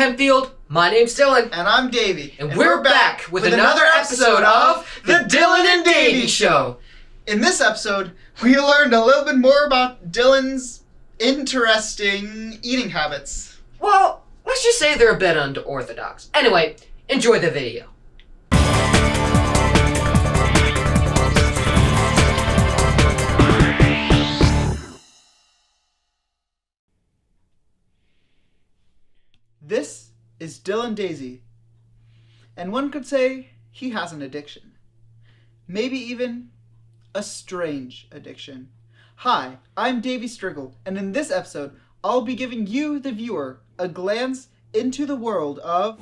Hempfield. My name's Dillon. And I'm Davey. And we're back with another episode of The Dillon and Davey Show. In this episode, we learned a little bit more about Dillon's interesting eating habits. Well, let's just say they're a bit unorthodox. Anyway, enjoy the video. This is Dillon Daisy, and one could say he has an addiction. Maybe even a strange addiction. Hi, I'm Davey Striggle, and in this episode, I'll be giving you, the viewer, a glance into the world of...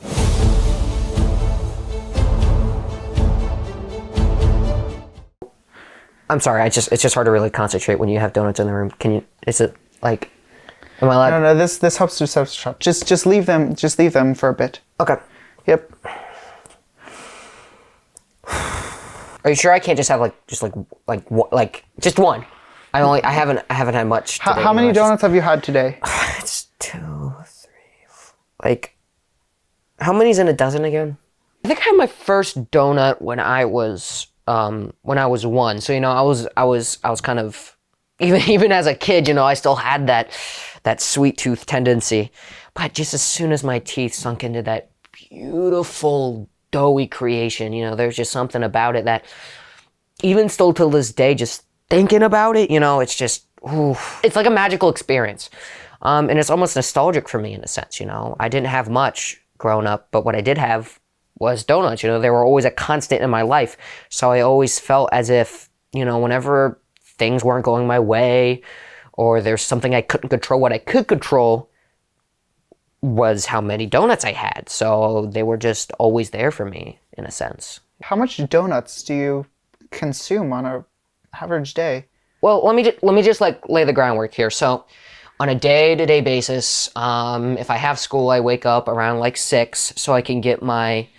I'm sorry, it's just hard to really concentrate when you have donuts in the room. Is it like... Am I allowed? No, this helps to self-destruct. Just leave them for a bit. Okay. Yep. Are you sure I can't just have just one? I haven't had much today. How many donuts have you had today? It's 2, 3, 4. How many's in a dozen again? I think I had my first donut when I was 1. So I was kind of even as a kid, I still had that sweet tooth tendency. But just as soon as my teeth sunk into that beautiful doughy creation, there's just something about it that even still till this day, just thinking about it, it's just, it's like a magical experience. And it's almost nostalgic for me in a sense, I didn't have much growing up, but what I did have was donuts, they were always a constant in my life. So I always felt as if, whenever things weren't going my way or there's something I couldn't control, what I could control was how many donuts I had. So they were just always there for me in a sense. How much donuts do you consume on an average day? Well, let me just lay the groundwork here. So on a day-to-day basis, if I have school, I wake up around 6 so I can get my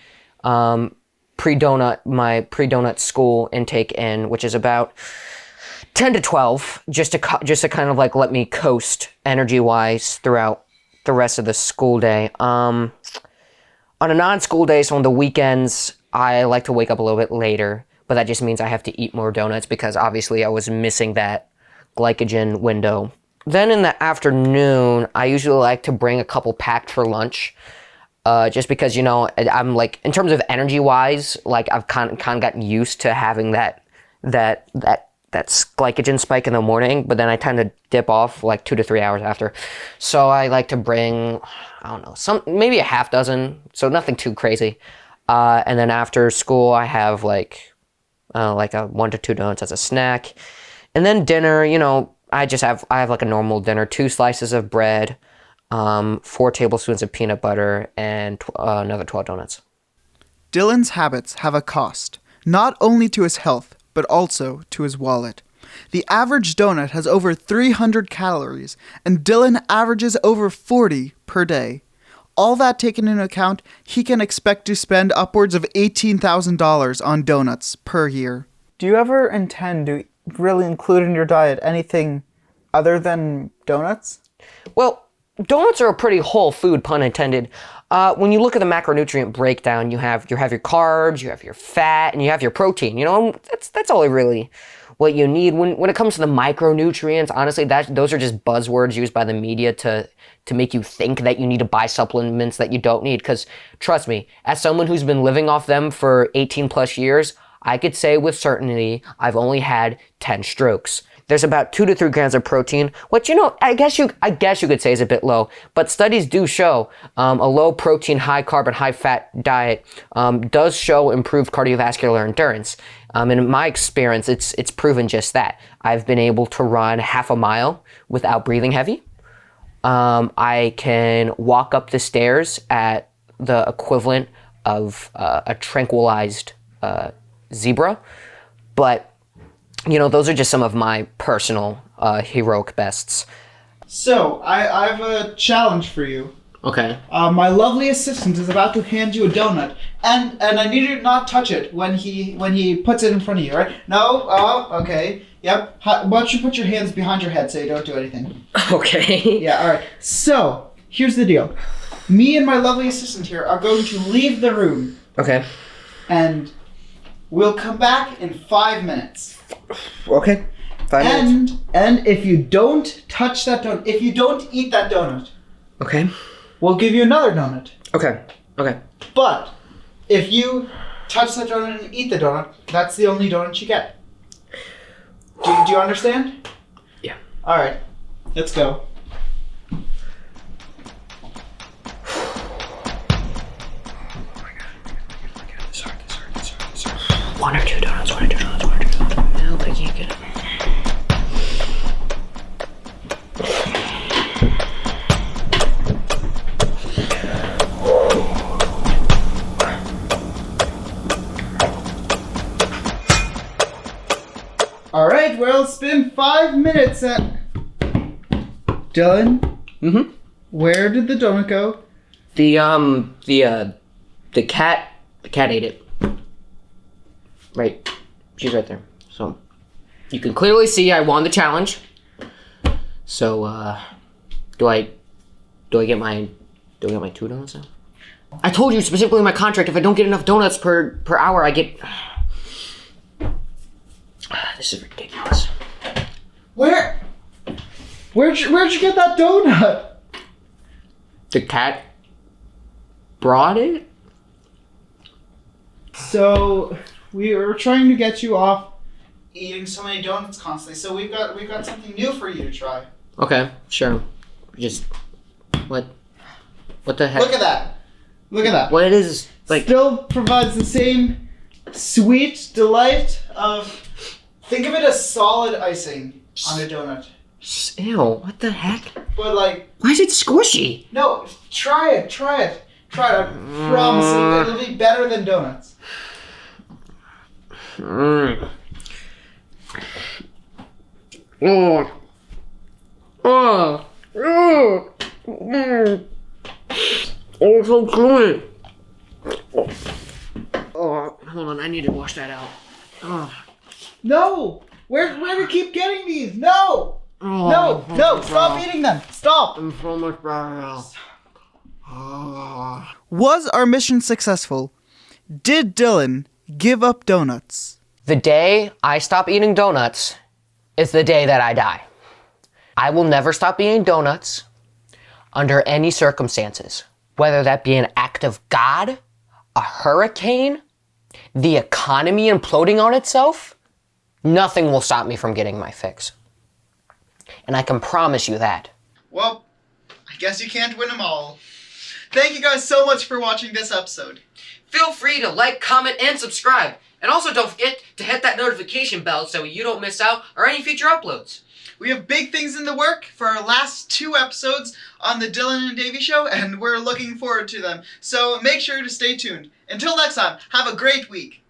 pre-donut school intake in, which is about 10 to 12, just to kind of let me coast energy-wise throughout the rest of the school day. On a non-school day, so on the weekends, I like to wake up a little bit later, but that just means I have to eat more donuts because obviously I was missing that glycogen window. Then in the afternoon, I usually like to bring a couple packed for lunch, just because, I'm in terms of energy-wise, I've kind of gotten used to having that glycogen spike in the morning, but then I tend to dip off 2 to 3 hours after. So I like to bring, maybe a half dozen, so nothing too crazy. And then after school, I have a 1 to 2 donuts as a snack. And then dinner, I have a normal dinner, 2 slices of bread, 4 tablespoons of peanut butter, and another 12 donuts. Dillon's habits have a cost, not only to his health, but also to his wallet. The average donut has over 300 calories, and Dillon averages over 40 per day. All that taken into account, he can expect to spend upwards of $18,000 on donuts per year. Do you ever intend to really include in your diet anything other than donuts? Well, donuts are a pretty whole food, pun intended. When you look at the macronutrient breakdown, you have your carbs, you have your fat, and you have your protein. That's all really what you need. When it comes to the micronutrients, honestly, those are just buzzwords used by the media to make you think that you need to buy supplements that you don't need. Because trust me, as someone who's been living off them for 18 plus years, I could say with certainty I've only had 10 strokes. There's about 2 to 3 grams of protein, which, I guess you could say is a bit low. But studies do show a low protein, high carb, and high fat diet does show improved cardiovascular endurance. And in my experience, it's proven just that. I've been able to run half a mile without breathing heavy. I can walk up the stairs at the equivalent of a tranquilized zebra. But those are just some of my personal heroic bests. So, I have a challenge for you. Okay. My lovely assistant is about to hand you a donut, and I need you to not touch it when he puts it in front of you, right? No? Oh, okay. Yep. Why don't you put your hands behind your head so you don't do anything? Okay. Yeah, alright. So, here's the deal. Me and my lovely assistant here are going to leave the room. Okay. And we'll come back in 5 minutes. Okay. 5 minutes. And if you don't touch that donut, if you don't eat that donut, Okay. we'll give you another donut. Okay. Okay. But if you touch that donut and eat the donut, that's the only donut you get. Do you understand? Yeah. All right. Let's go. One or two donuts. No, but I can't get it. All right. Well, it's been 5 minutes. Dillon. Mm-hmm. Where did the donut go? The cat ate it. Right. She's right there. So you can clearly see I won the challenge. So do I get my 2 donuts now? I told you specifically in my contract if I don't get enough donuts per hour I get. This is ridiculous. Where'd you get that donut? The cat brought it? So we were trying to get you off eating so many donuts constantly. So we've got something new for you to try. Okay, sure. Just what the heck? Look at that. Look at that. What it is like Still provides the same sweet delight of. Think of it as solid icing on a donut. Ew, what the heck? But like. Why is it squishy? No, try it. I promise it'll be better than donuts. Mm. Oh. Oh. Oh. Mm. Oh, so gooey. Oh, hold on, I need to wash that out. Oh. No! Where do you keep getting these? No! Oh, No! Stop eating them! Stop! I'm so much better now. Oh. Was our mission successful? Did Dillon give up donuts? The day I stop eating donuts is the day that I die. I will never stop eating donuts under any circumstances, whether that be an act of God, a hurricane, the economy imploding on itself. Nothing will stop me from getting my fix. And I can promise you that. Well, I guess you can't win them all. Thank you guys so much for watching this episode. Feel free to like, comment, and subscribe. And also don't forget to hit that notification bell so you don't miss out on any future uploads. We have big things in the work for our last 2 episodes on the Dillon and Davey Show, and we're looking forward to them. So make sure to stay tuned. Until next time, have a great week.